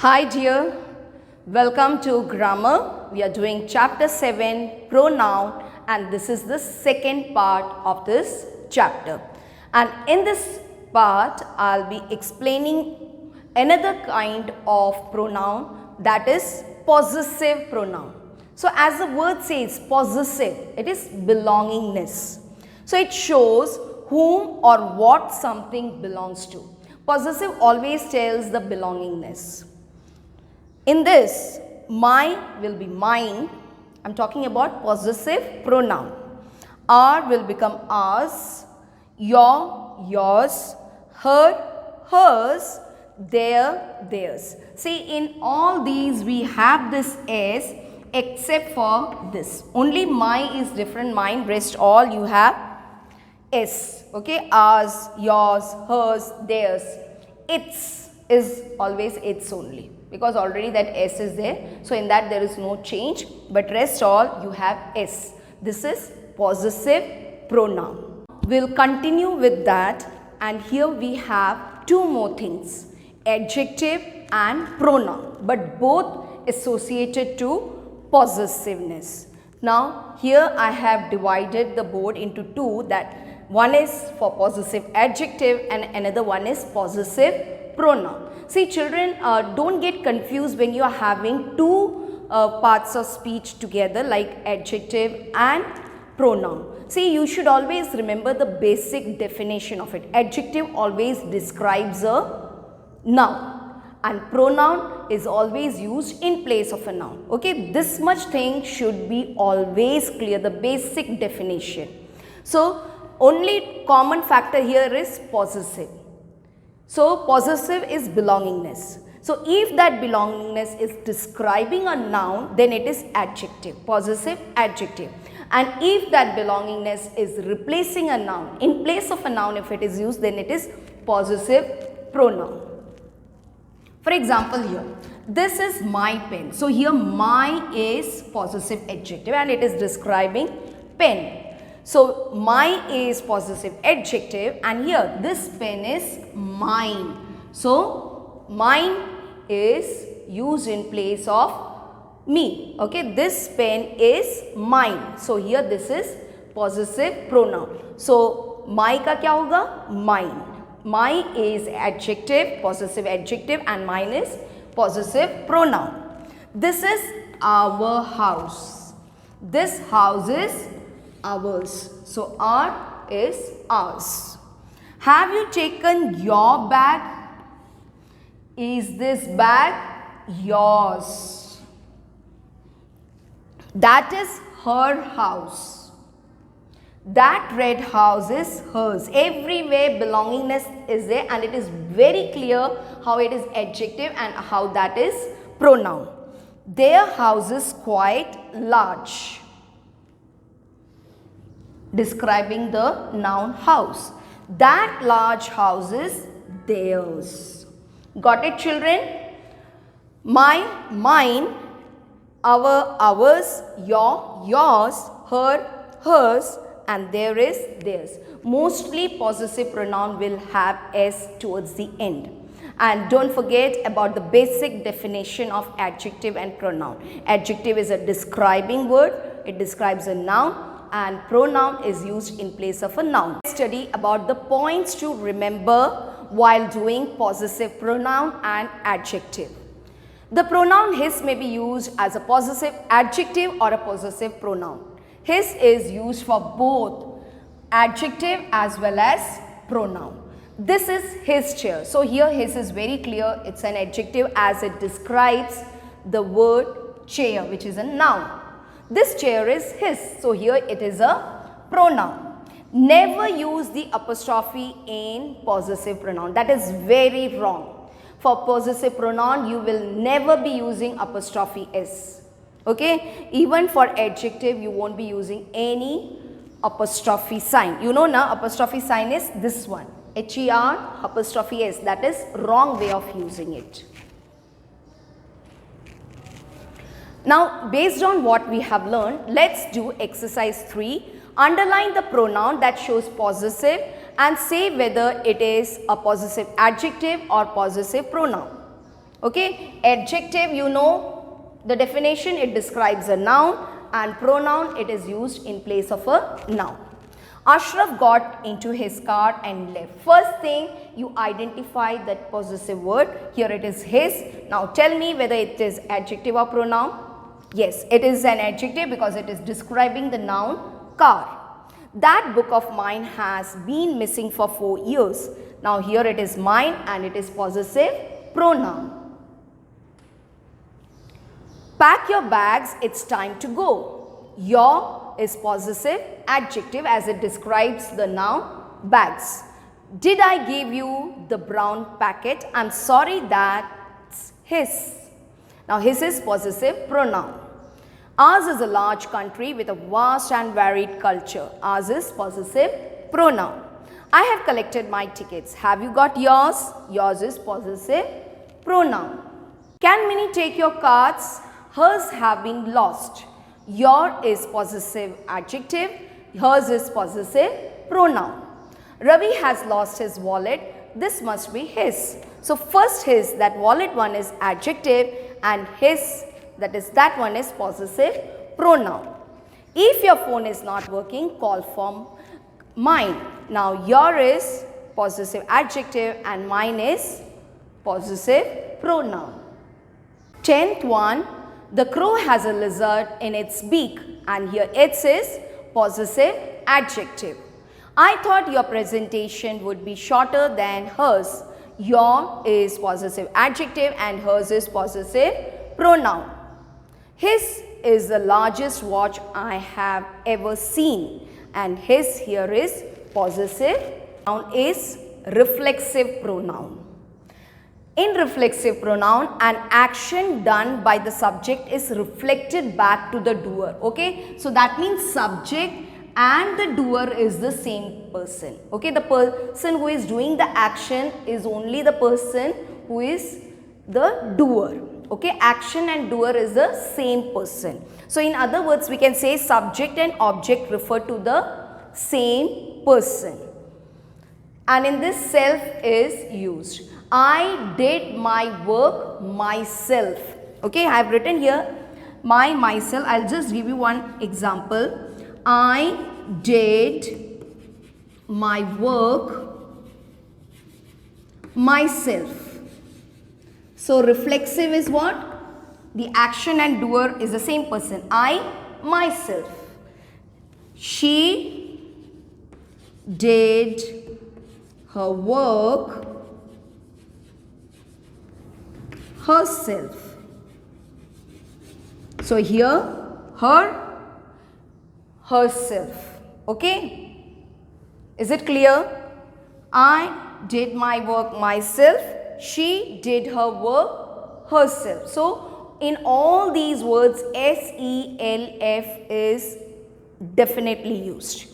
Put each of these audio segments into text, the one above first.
Hi dear, welcome to grammar. We are doing chapter 7 pronoun and this is the second part of this chapter. And in this part I'll be explaining another kind of pronoun, that is possessive pronoun. So as the word says possessive, it is belongingness. So it shows whom or what something belongs to. Possessive always tells the belongingness. In this, my will be mine. I am talking about possessive pronoun. Our will become ours, your, yours, her, hers, their, theirs. See, in all these we have this s except for this. Only my is different, mine, rest all you have s. Okay, ours, yours, hers, theirs. Its is always its only, because already that s is there. So in that there is no change, but rest all you have s. This is possessive pronoun. We'll continue with that, and here we have two more things, adjective and pronoun, but both associated to possessiveness. Now here I have divided the board into two, that one is for possessive adjective and another one is possessive pronoun. See children, don't get confused when you are having two parts of speech together like adjective and pronoun. See, you should always remember the basic definition of it. Adjective always describes a noun and pronoun is always used in place of a noun. Okay, this much thing should be always clear, the basic definition. So only common factor here is possessive. So possessive is belongingness. So if that belongingness is describing a noun, then it is adjective, possessive adjective. And if that belongingness is replacing a noun, in place of a noun if it is used, then it is possessive pronoun. For example here, this is my pen. So here my is possessive adjective and it is describing pen. So my is possessive adjective and here this pen is mine. So mine is used in place of me. Okay, this pen is mine. So here this is possessive pronoun. So my ka kya hoga? Mine. My is adjective, possessive adjective, and mine is possessive pronoun. This is our house. This house is ours. So our is ours. Have you taken your bag? Is this bag yours? That is her house. That red house is hers. Everywhere belongingness is there and it is very clear how it is adjective and how that is pronoun. Their house is quite large, describing the noun house. That large house is theirs. Got it children? My, mine, our, ours, your, yours, her, hers, and there is theirs. Mostly possessive pronoun will have s towards the end. And don't forget about the basic definition of adjective and pronoun. Adjective is a describing word, it describes a noun, and pronoun is used in place of a noun. Let's study about the points to remember while doing possessive pronoun and adjective. The pronoun his may be used as a possessive adjective or a possessive pronoun. His is used for both adjective as well as pronoun. This is his chair. So here his is very clear. It's an adjective as it describes the word chair, which is a noun. This chair is his. So here it is a pronoun. Never use the apostrophe in possessive pronoun. That is very wrong. For possessive pronoun, you will never be using apostrophe s. Okay, even for adjective you won't be using any apostrophe sign. You know now apostrophe sign is this one, H-E-R apostrophe S. That is wrong way of using it. Now based on what we have learned, let's do exercise 3. Underline the pronoun that shows possessive and say whether it is a possessive adjective or possessive pronoun. Okay, adjective, you know the definition, it describes a noun, and pronoun, it is used in place of a noun. Ashraf got into his car and left. First thing, you identify that possessive word. Here it is his. Now tell me whether it is adjective or pronoun. Yes, it is an adjective because it is describing the noun car. That book of mine has been missing for 4 years. Now here it is mine and it is possessive pronoun. Pack your bags, it's time to go. Your is possessive adjective as it describes the noun bags. Did I give you the brown packet? I'm sorry, that's his. Now his is possessive pronoun. Ours is a large country with a vast and varied culture. Ours is possessive pronoun. I have collected my tickets. Have you got yours? Yours is possessive pronoun. Can Minnie take your cards? Hers have been lost. Your is possessive adjective. Hers is possessive pronoun. Ravi has lost his wallet. This must be his. So first his, that wallet one is adjective, and his, that one is possessive pronoun. If your phone is not working, call for mine. Now your is possessive adjective and mine is possessive pronoun. 10th one, the crow has a lizard in its beak, and here its is possessive adjective. I thought your presentation would be shorter than hers. Your is possessive adjective and hers is possessive pronoun. His is the largest watch I have ever seen, and his here is possessive. Noun is reflexive pronoun. In reflexive pronoun, an action done by the subject is reflected back to the doer. Okay, so that means subject and the doer is the same person. Okay, the person who is doing the action is only the person who is the doer. Okay, action and doer is the same person. So in other words, we can say subject and object refer to the same person. And in this self is used. I did my work myself. Okay, I have written here myself. I'll just give you one example. I did my work myself. So reflexive is what? The action and doer is the same person. I, myself. She did her work herself. So here her, herself. Okay, is it clear? I did my work myself. She did her work herself. So in all these words, SELF is definitely used.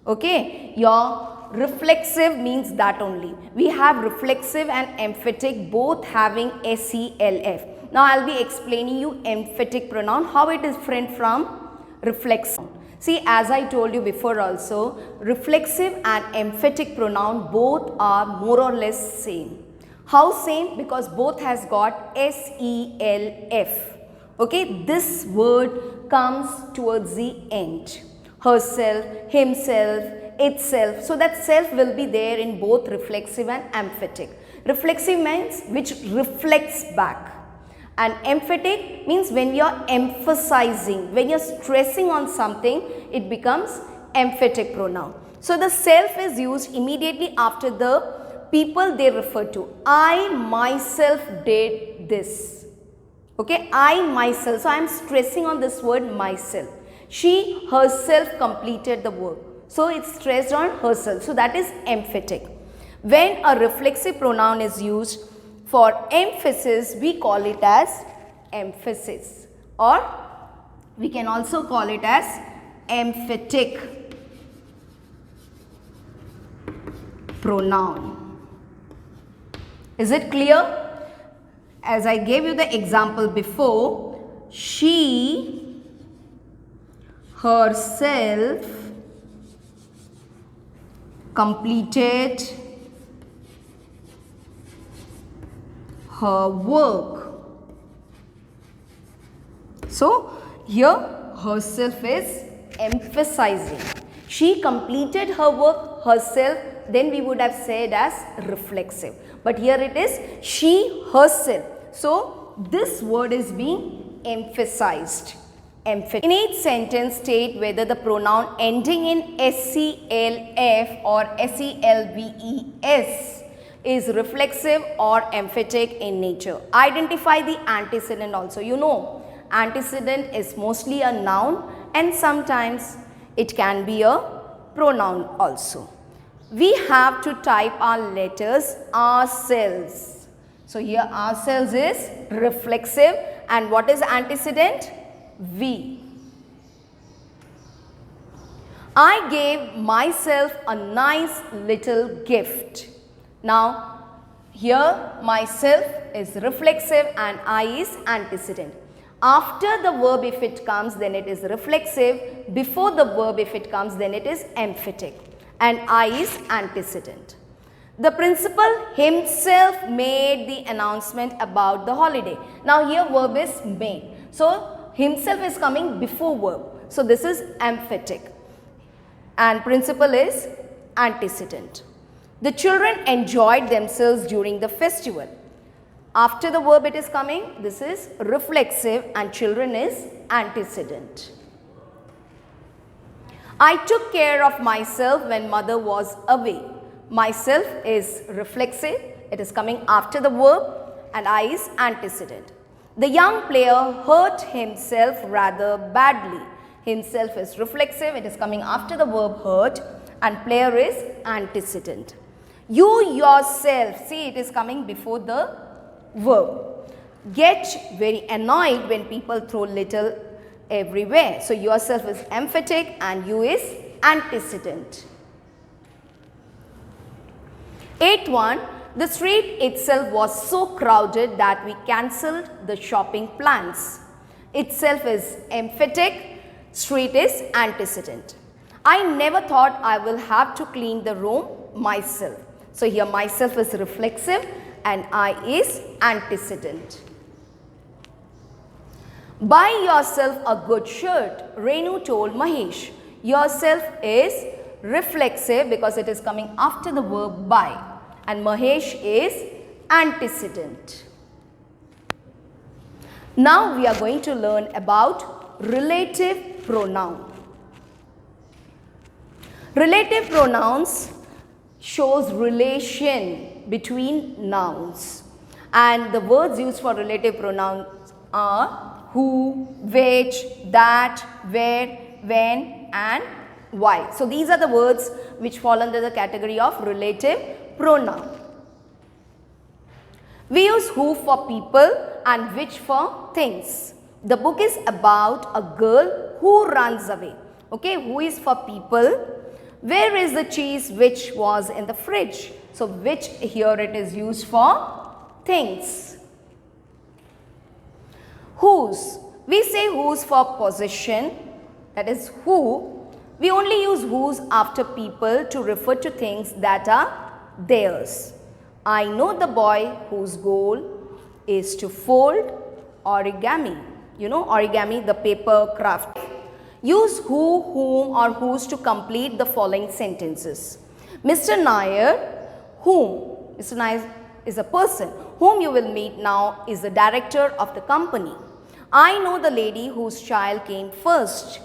Okay, your reflexive means that only. We have reflexive and emphatic both having SELF. Now I will be explaining you emphatic pronoun, how it is different from reflexive. See, as I told you before also, reflexive and emphatic pronoun both are more or less same. How same? Because both has got SELF. Okay, this word comes towards the end. Herself, himself, itself. So that self will be there in both reflexive and emphatic. Reflexive means which reflects back. And emphatic means when you are emphasizing, when you are stressing on something, it becomes emphatic pronoun. So the self is used immediately after the people they refer to. I myself did this. Okay, I myself. So I am stressing on this word myself. She herself completed the work. So it's stressed on herself. So that is emphatic. When a reflexive pronoun is used for emphasis, we call it as emphasis, or we can also call it as emphatic pronoun. Is it clear? As I gave you the example before, she herself completed her work. So here herself is emphasizing. She completed her work herself, then we would have said as reflexive. But here it is she herself. So this word is being emphasized. In each sentence, state whether the pronoun ending in SCLF or SELVES is reflexive or emphatic in nature. Identify the antecedent also. You know, antecedent is mostly a noun and sometimes it can be a pronoun also. We have to type our letters ourselves. So here ourselves is reflexive and what is antecedent? We. I gave myself a nice little gift. Now here myself is reflexive and I is antecedent. After the verb if it comes then it is reflexive. Before the verb if it comes then it is emphatic. And I is antecedent. The principal himself made the announcement about the holiday. Now here verb is made. So himself is coming before verb. So this is emphatic. And principal is antecedent. The children enjoyed themselves during the festival. After the verb it is coming, this is reflexive and children is antecedent. I took care of myself when mother was away. Myself is reflexive, it is coming after the verb and I is antecedent. The young player hurt himself rather badly. Himself is reflexive, it is coming after the verb hurt and player is antecedent. You yourself, see it is coming before the verb. Get very annoyed when people throw little everywhere. So yourself is emphatic and you is antecedent. 8th one, the street itself was so crowded that we cancelled the shopping plans. Itself is emphatic, street is antecedent. I never thought I will have to clean the room myself. So here myself is reflexive and I is antecedent. Buy yourself a good shirt, Renu told Mahesh. Yourself is reflexive because it is coming after the verb buy and Mahesh is antecedent. Now we are going to learn about relative pronoun. Relative pronouns shows relation between nouns and the words used for relative pronouns are who, which, that, where, when and why. So these are the words which fall under the category of relative pronoun. We use who for people and which for things. The book is about a girl who runs away. Okay, who is for people. Where is the cheese which was in the fridge? So which here it is used for things. Whose. We say whose for possession, that is who. We only use whose after people to refer to things that are theirs. I know the boy whose goal is to fold origami. You know origami, the paper craft. Use who, whom or whose to complete the following sentences. Mr. Nair, whom? Mr. Nair is a person. Whom you will meet now is the director of the company. I know the lady whose child came first.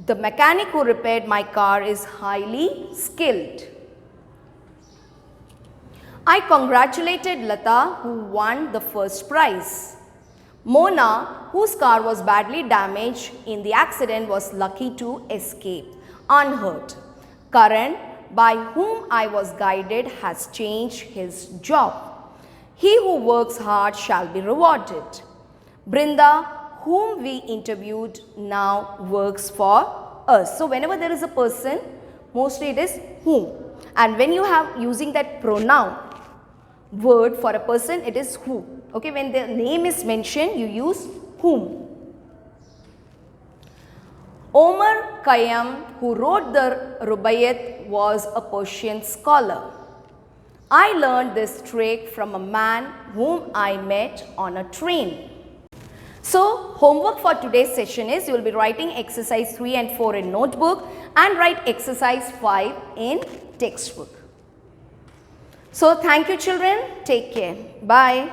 The mechanic who repaired my car is highly skilled. I congratulated Lata who won the first prize. Mona, whose car was badly damaged in the accident, was lucky to escape unhurt. Karan, by whom I was guided, has changed his job. He who works hard shall be rewarded. Brinda, whom we interviewed, now works for us. So whenever there is a person, mostly it is whom. And when you have using that pronoun word for a person, it is who. Okay, when the name is mentioned, you use whom. Omar Khayyam, who wrote the Rubaiyat, was a Persian scholar. I learned this trick from a man whom I met on a train. So, homework for today's session is you will be writing exercise 3 and 4 in notebook and write exercise 5 in textbook. So, thank you children. Take care. Bye.